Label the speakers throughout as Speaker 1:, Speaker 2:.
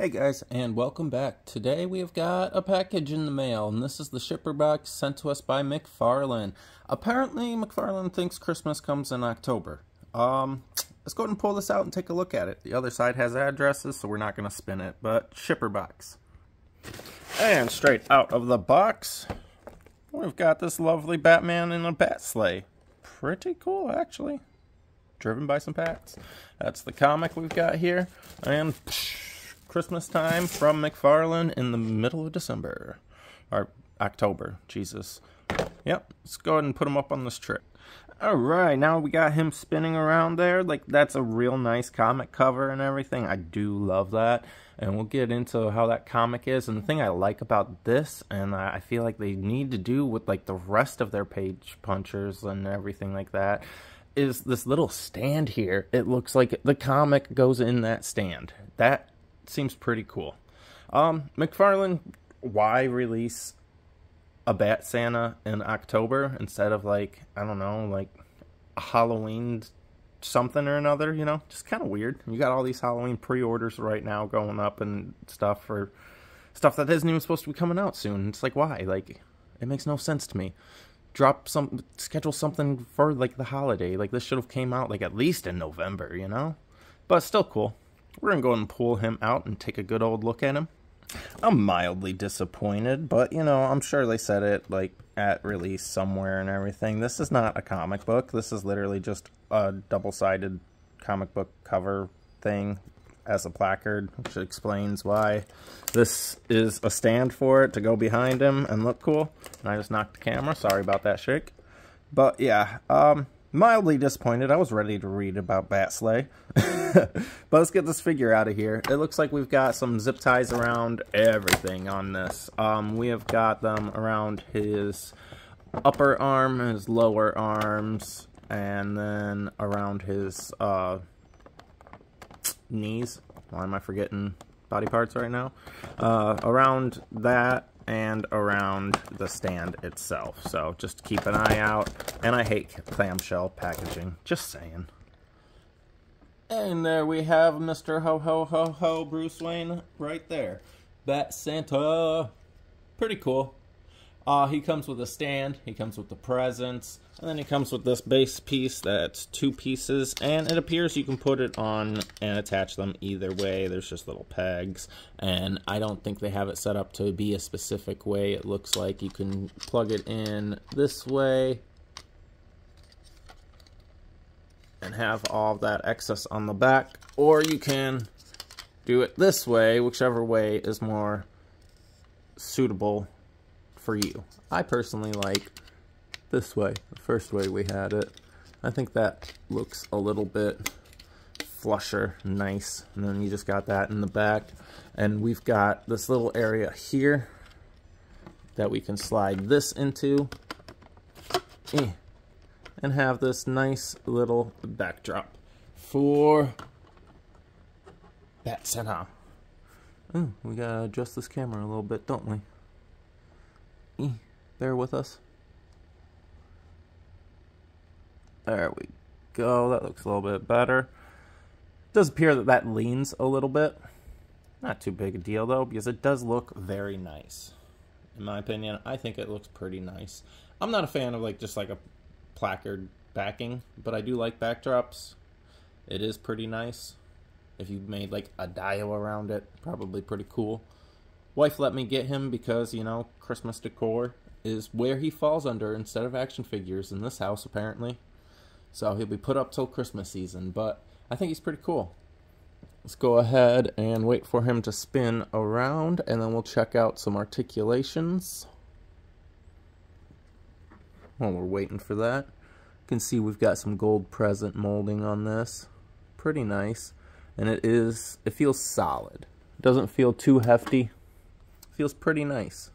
Speaker 1: Hey guys, and welcome back. Today we have got a package in the mail, and this is the shipper box sent to us by McFarlane. Apparently, McFarlane thinks Christmas comes in October. Let's go ahead and pull this out and take a look at it. The other side has addresses, so we're not going to spin it, but shipper box. And straight out of the box, we've got this lovely Batman in a bat sleigh. Pretty cool, actually. Driven by some bats. That's the comic we've got here, and Christmas time from McFarlane in the middle of December. Or October, Jesus. Yep, let's go ahead and put him up on this trip. Alright, now we got him spinning around there. Like, that's a real nice comic cover and everything. I do love that. And we'll get into how that comic is. And the thing I like about this, and I feel like they need to do with, like, the rest of their page punchers and everything like that, is this little stand here. It looks like the comic goes in that stand. That seems pretty cool. McFarlane, why release a BatSanta in October instead of, like, I don't know, like a Halloween something or another, you know? Just kind of weird. You got all these Halloween pre-orders right now going up and stuff for stuff that isn't even supposed to be coming out soon. It's like, why? Like, it makes no sense to me. Schedule something for, like, the holiday. Like, this should have came out, like, at least in November, you know? But still cool. We're going to go and pull him out and take a good old look at him. I'm mildly disappointed, but, you know, I'm sure they said it, like, at release somewhere and everything. This is not a comic book. This is literally just a double-sided comic book cover thing as a placard, which explains why this is a stand for it to go behind him and look cool. And I just knocked the camera. Sorry about that shake. But, yeah, mildly disappointed. I was ready to read about Bat Sleigh. But let's get this figure out of here. It looks like we've got some zip ties around everything on this. We have got them around his upper arm, his lower arms, and then around his knees. Why am I forgetting body parts right now? Around that and around the stand itself. So just keep an eye out. And I hate clamshell packaging. Just saying. And there we have Mr. Ho Ho Ho Ho Bruce Wayne right there. BatSanta. Pretty cool. He comes with a stand, he comes with the presents, and then he comes with this base piece that's 2 pieces, and it appears you can put it on and attach them either way. There's just little pegs, and I don't think they have it set up to be a specific way. It looks like you can plug it in this way and have all that excess on the back, or you can do it this way, whichever way is more suitable for you. I personally like this way, the first way we had it. I think that looks a little bit flusher, nice, and then you just got that in the back, and we've got this little area here that we can slide this into and have this nice little backdrop for BatSanta. We gotta adjust this camera a little bit, don't we? Bear with us. There we go. That looks a little bit better. It does appear that that leans a little bit. Not too big a deal, though, because it does look very nice. In my opinion, I think it looks pretty nice. I'm not a fan of, like, just like a placard backing, but I do like backdrops. It is pretty nice. If you made, like, a dial around it, probably pretty cool. Wife let me get him because, you know, Christmas decor is where he falls under instead of action figures in this house, apparently. So he'll be put up till Christmas season, but I think he's pretty cool. Let's go ahead and wait for him to spin around, and then we'll check out some articulations. While we're waiting for that, you can see we've got some gold present molding on this. Pretty nice. And it feels solid. It doesn't feel too hefty. Feels pretty nice.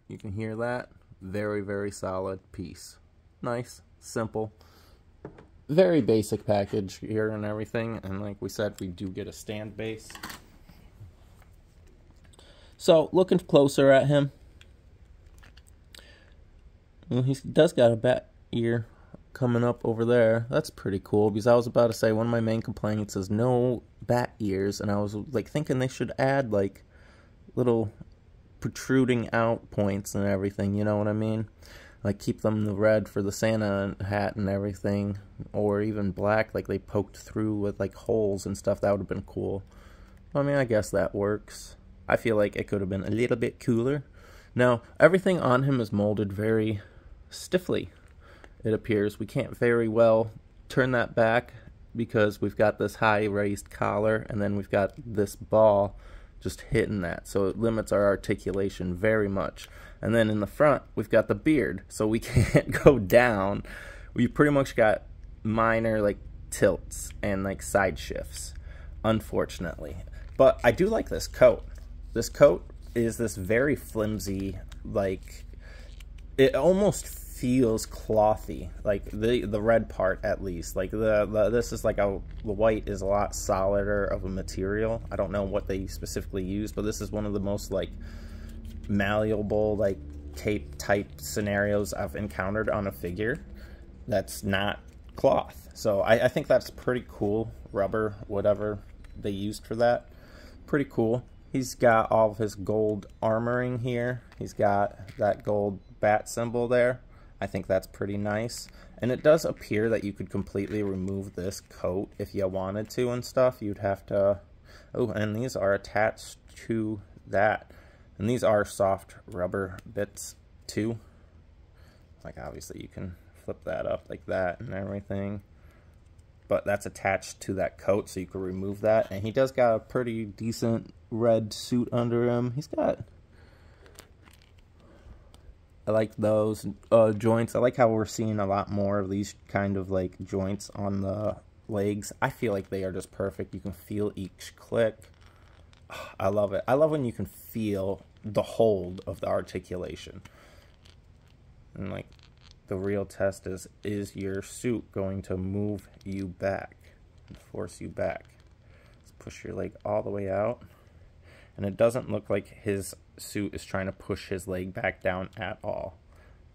Speaker 1: You can hear that. Very, very solid piece. Nice, simple. Very basic package here and everything. And like we said, we do get a stand base. So, looking closer at him. Well, he does got a bat ear coming up over there. That's pretty cool, because I was about to say one of my main complaints is no bat ears, and I was like thinking they should add like little protruding out points and everything, you know what I mean? Like keep them the red for the Santa hat and everything, or even black, like they poked through with like holes and stuff. That would have been cool. I mean, I guess that works. I feel like it could have been a little bit cooler. Now, everything on him is molded very stiffly, it appears. We can't very well turn that back because we've got this high raised collar, and then we've got this ball just hitting that, so it limits our articulation very much. And then in the front, we've got the beard, so we can't go down. We've pretty much got minor like tilts and like side shifts, unfortunately. But I do like this coat. This coat is this very flimsy, like, it almost feels clothy, like the red part at least. Like this is like the white is a lot solider of a material. I don't know what they specifically use, but this is one of the most like malleable like tape type scenarios I've encountered on a figure that's not cloth. So I think that's pretty cool. Rubber, whatever they used for that, pretty cool. He's got all of his gold armoring here. He's got that gold bat symbol there. I think that's pretty nice. And it does appear that you could completely remove this coat if you wanted to and stuff. You'd have to... Oh, and these are attached to that. And these are soft rubber bits too. Like obviously you can flip that up like that and everything. But that's attached to that coat, so you can remove that. And he does got a pretty decent red suit under him. He's got... I like those joints. I like how we're seeing a lot more of these kind of like joints on the legs. I feel like they are just perfect. You can feel each click. I love it. I love when you can feel the hold of the articulation. And like the real test is your suit going to move you back and force you back? Let's push your leg all the way out. And it doesn't look like his suit is trying to push his leg back down at all.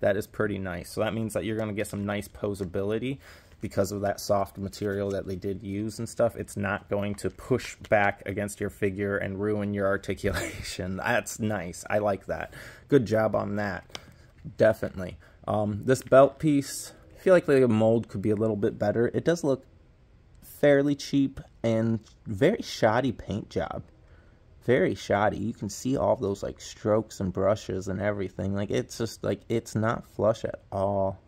Speaker 1: That is pretty nice. So that means that you're going to get some nice posability because of that soft material that they did use and stuff. It's not going to push back against your figure and ruin your articulation. That's nice. I like that. Good job on that. Definitely. This belt piece, I feel like the mold could be a little bit better. It does look fairly cheap and very shoddy paint job. Very shoddy. You can see all those like strokes and brushes and everything. Like it's just like it's not flush at all.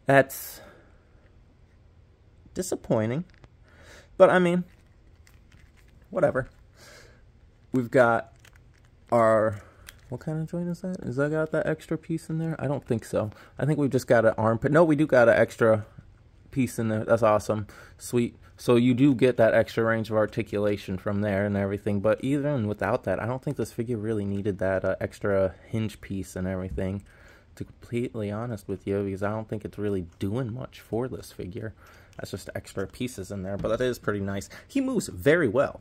Speaker 1: That's disappointing. But I mean, whatever. We've got our... What kind of joint is that? Is that got that extra piece in there? I don't think so. I think we've just got an armpit. No, we do got an extra piece in there. That's awesome. Sweet. So you do get that extra range of articulation from there and everything. But even without that, I don't think this figure really needed that extra hinge piece and everything, to be completely honest with you, because I don't think it's really doing much for this figure. That's just extra pieces in there. But that is pretty nice. He moves very well.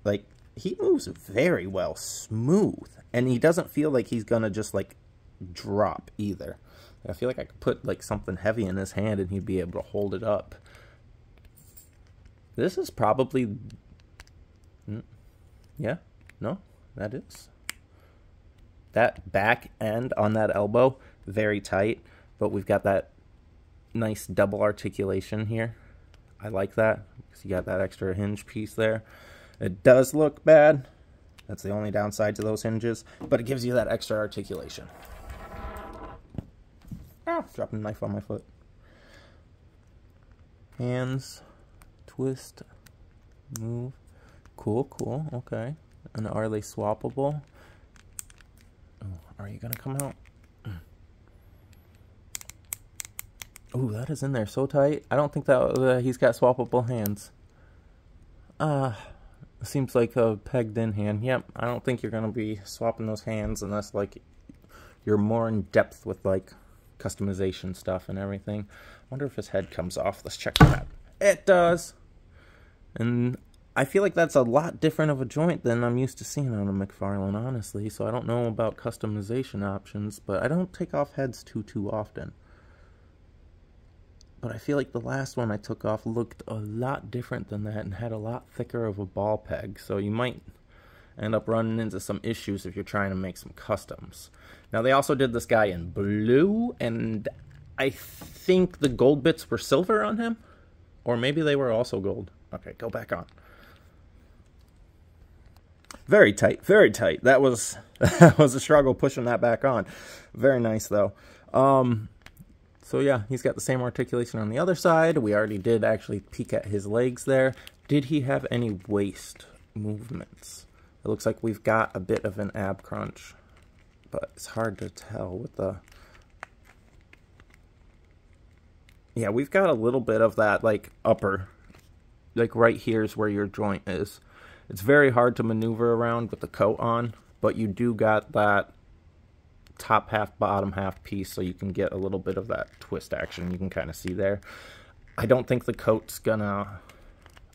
Speaker 1: Like, he moves very well. Smooth. And he doesn't feel like he's going to just, like, drop either. I feel like I could put, like, something heavy in his hand and he'd be able to hold it up. This is probably... Yeah? No? That is. That back end on that elbow, very tight. But we've got that nice double articulation here. I like that, because you got that extra hinge piece there. It does look bad. That's the only downside to those hinges. But it gives you that extra articulation. Ah, dropping a knife on my foot. Hands... Twist, move, cool, cool, okay. And are they swappable? Oh, are you gonna come out? Oh, that is in there so tight. I don't think that he's got swappable hands. Seems like a pegged in hand. Yep, I don't think you're gonna be swapping those hands unless like you're more in depth with like customization stuff and everything. I wonder if his head comes off. Let's check that. It does. And I feel like that's a lot different of a joint than I'm used to seeing on a McFarlane, honestly. So I don't know about customization options, but I don't take off heads too often. But I feel like the last one I took off looked a lot different than that and had a lot thicker of a ball peg. So you might end up running into some issues if you're trying to make some customs. Now they also did this guy in blue, and I think the gold bits were silver on him. Or maybe they were also gold. Okay, go back on. Very tight, very tight. That was a struggle pushing that back on. Very nice though. So yeah, he's got the same articulation on the other side. We already did actually peek at his legs there. Did he have any waist movements? It looks like we've got a bit of an ab crunch, but it's hard to tell with the... Yeah, we've got a little bit of that, like, upper. Like, right here is where your joint is. It's very hard to maneuver around with the coat on, but you do got that top half, bottom half piece, so you can get a little bit of that twist action you can kind of see there. I don't think the coat's gonna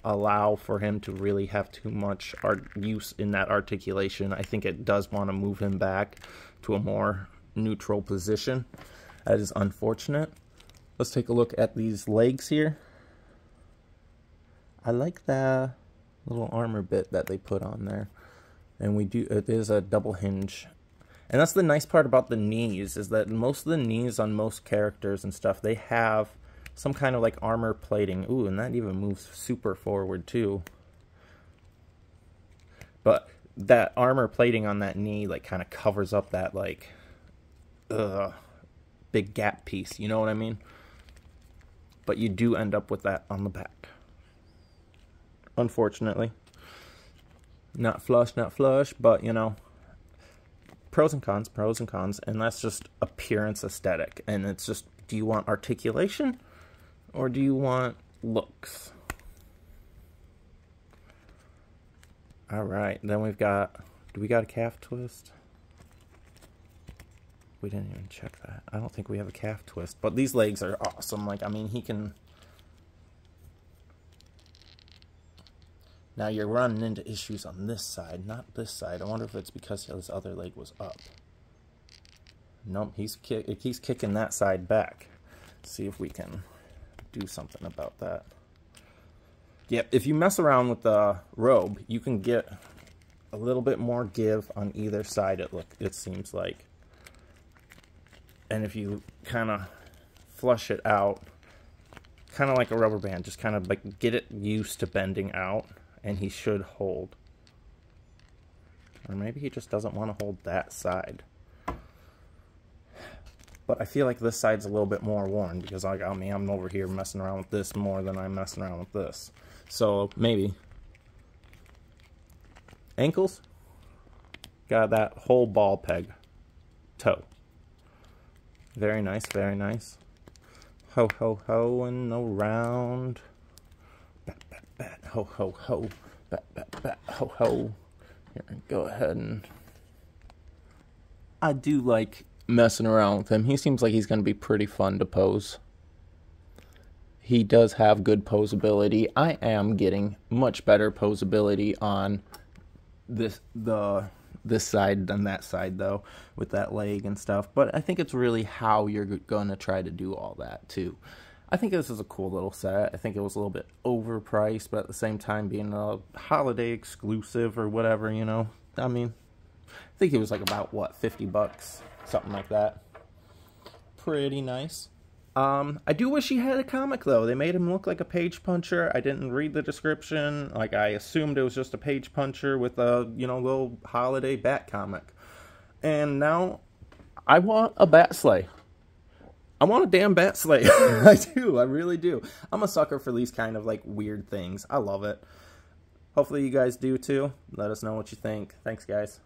Speaker 1: allow for him to really have too much use in that articulation. I think it does want to move him back to a more neutral position. That is unfortunate. Let's take a look at these legs here. I like the little armor bit that they put on there. And it is a double hinge. And that's the nice part about the knees, is that most of the knees on most characters and stuff, they have some kind of like armor plating. Ooh, and that even moves super forward too. But that armor plating on that knee like kind of covers up that like big gap piece, you know what I mean? But you do end up with that on the back. Unfortunately. Not flush, but you know, pros and cons, and that's just appearance aesthetic. And it's just, do you want articulation or do you want looks? All right, then we've got, do we got a calf twist? We didn't even check that. I don't think we have a calf twist, but these legs are awesome. Like, I mean, he can... Now you're running into issues on this side, not this side. I wonder if it's because his other leg was up. Nope, he's kicking that side back. Let's see if we can do something about that. Yep, if you mess around with the robe, you can get a little bit more give on either side, it seems like. And if you kind of flush it out, kind of like a rubber band, just kind of like get it used to bending out, and he should hold. Or maybe he just doesn't want to hold that side. But I feel like this side's a little bit more worn, because like, I mean, I'm over here messing around with this more than I'm messing around with this. So maybe. Ankles. Got that whole ball peg. Toe. Very nice, very nice. Ho, ho, ho, and around. Bat, bat, bat, ho, ho, ho. Bat, bat, bat, ho, ho. Here, go ahead and... I do like messing around with him. He seems like he's going to be pretty fun to pose. He does have good posability. I am getting much better posability on this side than that side, though, with that leg and stuff. But I think it's really how you're going to try to do all that, too. I think this is a cool little set. I think it was a little bit overpriced, but at the same time being a holiday exclusive or whatever, you know. I mean, I think it was like about, what, 50 bucks? Something like that. Pretty nice. I do wish he had a comic, though. They made him look like a page puncher. I didn't read the description. Like, I assumed it was just a page puncher with a, you know, little holiday bat comic. And now, I want a bat sleigh. I want a damn bat sleigh. I do. I really do. I'm a sucker for these kind of, like, weird things. I love it. Hopefully you guys do, too. Let us know what you think. Thanks, guys.